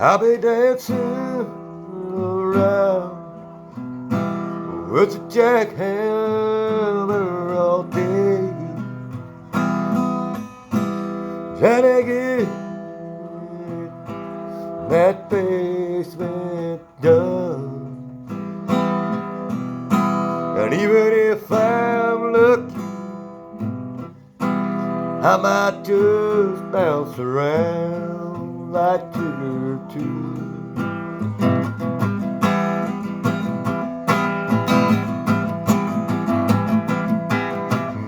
I'll be dancing around with a jackhammer all day, trying to get that basement done. And even if I'm lucky, I might just bounce around like Tigger too.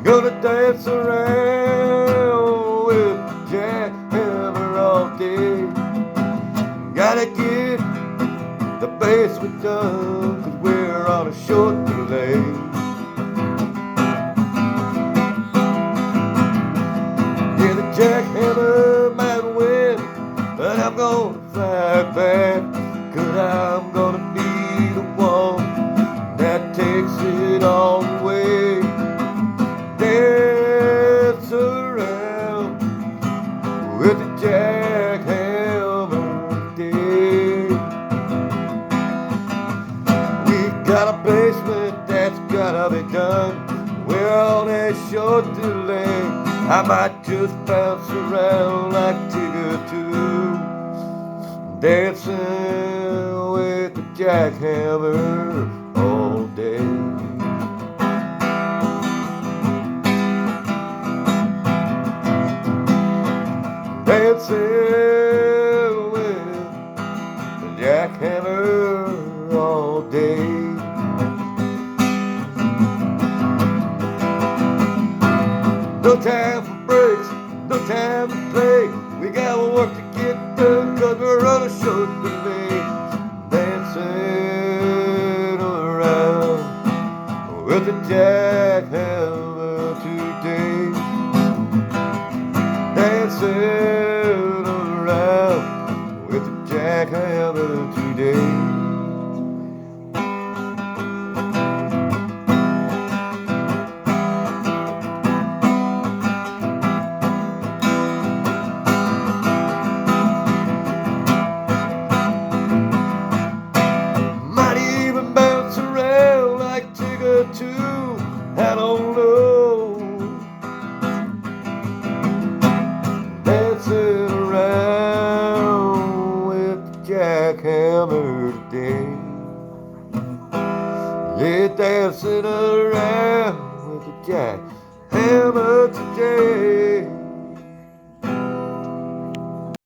Gonna dance around with the jackhammer all day. Gotta get the basement done, 'cause we're on a short delay. Yeah, the jackhammer might win, but I'm gonna fight back, 'cause I'm gonna be the one that takes it all the way. Dance around with the jackhammer day. We got a basement that's gotta be done. We're on a short delay. I might just bounce around like Tigger too, dancing with the jackhammer all day. Dancing with the jackhammer all day. No time for breaks, no time to play. We got work to get done, 'cause we're on a short delay. Dancing around with the jackhammer today. Dancing around with the jackhammer today. Might even bounce around like Tigger too, I don't know. Dancing around with the jackhammer today. Yeah, dancing around with the jackhammer today.